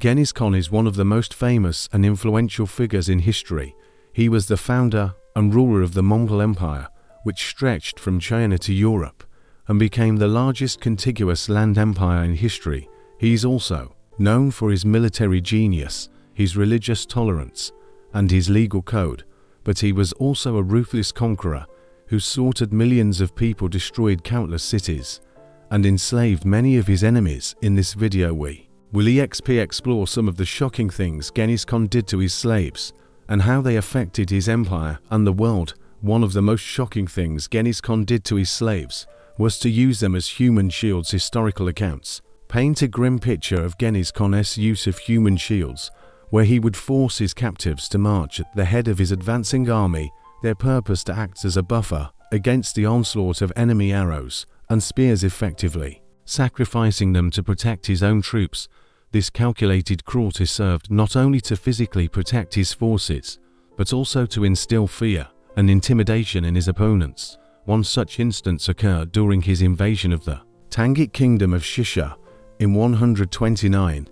Genghis Khan is one of the most famous and influential figures in history. He was the founder and ruler of the Mongol Empire, which stretched from China to Europe and became the largest contiguous land empire in history. He is also known for his military genius, his religious tolerance, and his legal code, but he was also a ruthless conqueror who slaughtered millions of people, destroyed countless cities, and enslaved many of his enemies. In this video we will explore some of the shocking things Genghis Khan did to his slaves and how they affected his empire and the world. One of the most shocking things Genghis Khan did to his slaves was to use them as human shields. Historical accounts paint a grim picture of Genghis Khan's use of human shields, where he would force his captives to march at the head of his advancing army, their purpose to act as a buffer against the onslaught of enemy arrows and spears, effectively sacrificing them to protect his own troops. This calculated cruelty served not only to physically protect his forces, but also to instill fear and intimidation in his opponents. One such instance occurred during his invasion of the Tangic kingdom of Shisha in 129.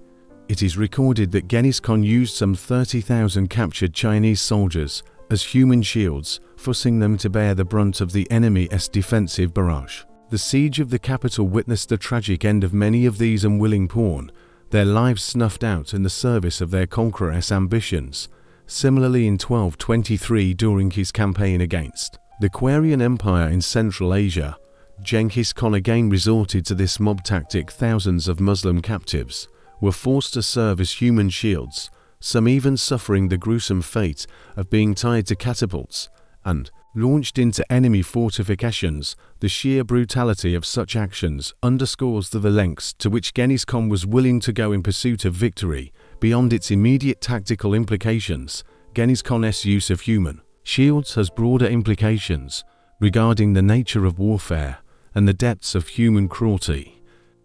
It is recorded that Genghis Khan used some 30,000 captured Chinese soldiers as human shields, forcing them to bear the brunt of the enemy's defensive barrage. The siege of the capital witnessed the tragic end of many of these unwilling pawn, their lives snuffed out in the service of their conqueror's ambitions. Similarly, in 1223, during his campaign against the Qarian Empire in Central Asia, Genghis Khan again resorted to this mob tactic. Thousands of Muslim captives were forced to serve as human shields, some even suffering the gruesome fate of being tied to catapults and launched into enemy fortifications. The sheer brutality of such actions underscores the lengths to which Genghis Khan was willing to go in pursuit of victory. Beyond its immediate tactical implications, Genghis Khan's use of human shields has broader implications regarding the nature of warfare and the depths of human cruelty.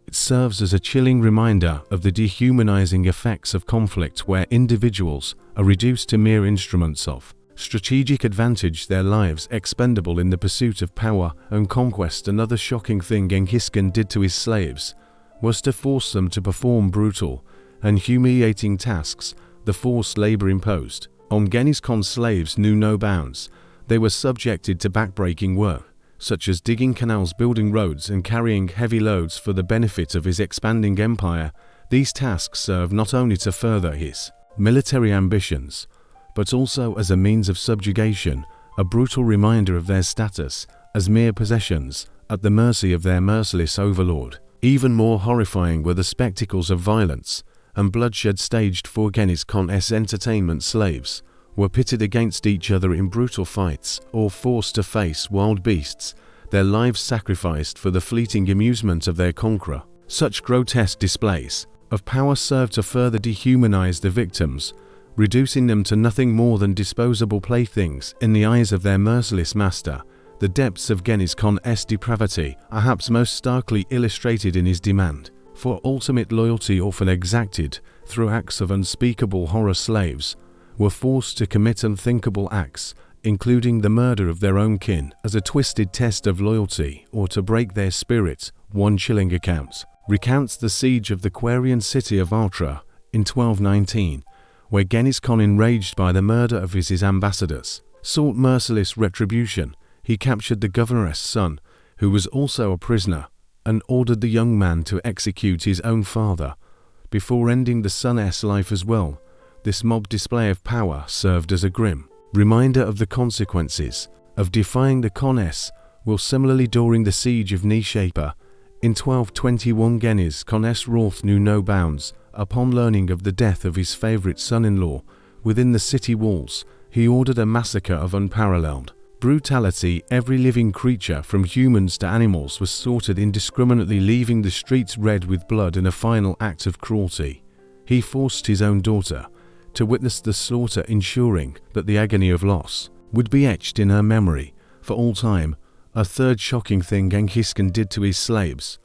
It serves as a chilling reminder of the dehumanizing effects of conflict, where individuals are reduced to mere instruments of strategic advantage, their lives expendable in the pursuit of power and conquest. Another shocking thing Genghis Khan did to his slaves was to force them to perform brutal and humiliating tasks. The forced labor imposed on Genghis Khan's slaves knew no bounds. They were subjected to backbreaking work, such as digging canals, building roads, and carrying heavy loads for the benefit of his expanding empire. These tasks served not only to further his military ambitions, but also as a means of subjugation, a brutal reminder of their status as mere possessions at the mercy of their merciless overlord. Even more horrifying were the spectacles of violence and bloodshed staged for Genghis Khan's entertainment. Slaves were pitted against each other in brutal fights or forced to face wild beasts, their lives sacrificed for the fleeting amusement of their conqueror. Such grotesque displays of power served to further dehumanize the victims, reducing them to nothing more than disposable playthings in the eyes of their merciless master. The depths of Genghis Khan's depravity are perhaps most starkly illustrated in his demand for ultimate loyalty, often exacted through acts of unspeakable horror. Slaves were forced to commit unthinkable acts, including the murder of their own kin, as a twisted test of loyalty or to break their spirit. One chilling account recounts the siege of the Qarian city of Ultra in 1219, where Genghis Khan, enraged by the murder of his ambassadors, sought merciless retribution. He captured the governor's son, who was also a prisoner, and ordered the young man to execute his own father, before ending the son's life as well. This mob display of power served as a grim reminder of the consequences of defying the Khan's will. Similarly, during the siege of Nishapur in 1221, Genghis Khan's wrath knew no bounds. Upon learning of the death of his favorite son-in-law within the city walls, he ordered a massacre of unparalleled brutality. Every living creature, from humans to animals, was slaughtered indiscriminately, leaving the streets red with blood. In a final act of cruelty, he forced his own daughter to witness the slaughter, ensuring that the agony of loss would be etched in her memory for all time. A third shocking thing Genghis Khan did to his slaves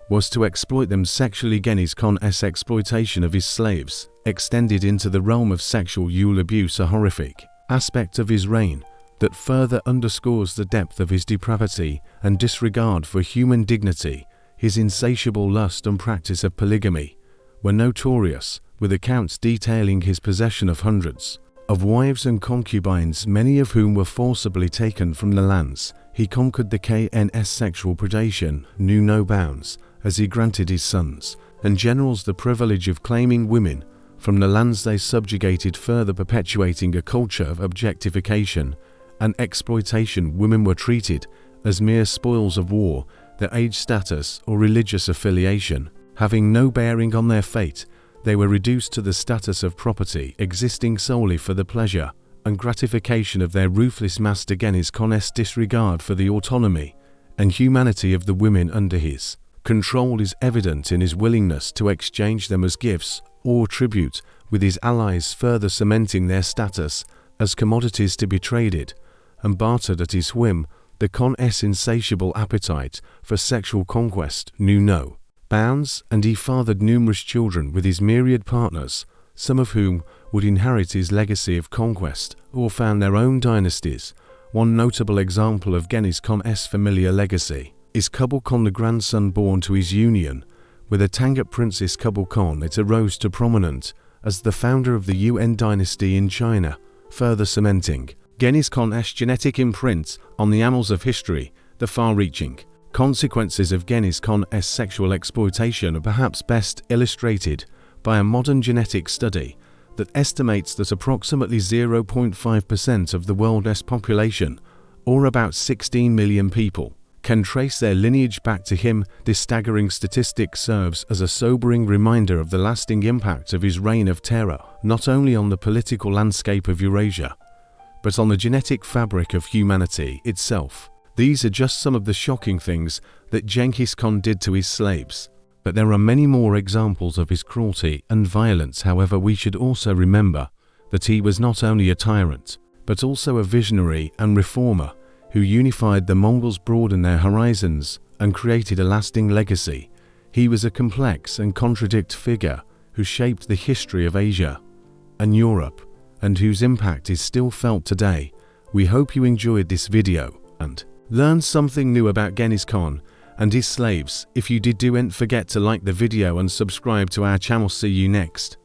was to exploit them sexually. Genghis Khan's exploitation of his slaves extended into the realm of sexual abuse, a horrific aspect of his reign that further underscores the depth of his depravity and disregard for human dignity. His insatiable lust and practice of polygamy were notorious, with accounts detailing his possession of hundreds of wives and concubines, many of whom were forcibly taken from the lands he conquered. The Khan's sexual predation knew no bounds, as he granted his sons and generals the privilege of claiming women from the lands they subjugated, further perpetuating a culture of objectification and exploitation. Women were treated as mere spoils of war, their age, status, or religious affiliation having no bearing on their fate. They were reduced to the status of property, existing solely for the pleasure and gratification of their ruthless master. Genghis Khan's disregard for the autonomy and humanity of the women under his control is evident in his willingness to exchange them as gifts or tribute with his allies, further cementing their status as commodities to be traded and bartered at his whim. The Khan's insatiable appetite for sexual conquest knew no bounds, and he fathered numerous children with his myriad partners, some of whom would inherit his legacy of conquest or found their own dynasties. One notable example of Genghis Khan's familiar legacy is Kublai Khan, the grandson born to his union with a Tangut princess Kublai Khan. It arose to prominence as the founder of the Yuan dynasty in China, further cementing Genghis Khan's genetic imprint on the annals of history. The far-reaching consequences of Genghis Khan's sexual exploitation are perhaps best illustrated by a modern genetic study that estimates that approximately 0.5% of the world's population, or about 16 million people, can trace their lineage back to him. This staggering statistic serves as a sobering reminder of the lasting impact of his reign of terror, not only on the political landscape of Eurasia, but on the genetic fabric of humanity itself. These are just some of the shocking things that Genghis Khan did to his slaves, but there are many more examples of his cruelty and violence. However, we should also remember that he was not only a tyrant, but also a visionary and reformer who unified the Mongols, broadened their horizons, and created a lasting legacy. He was a complex and contradictory figure who shaped the history of Asia and Europe, and whose impact is still felt today. We hope you enjoyed this video and learned something new about Genghis Khan and his slaves. If you did, don't forget to like the video and subscribe to our channel. See you next.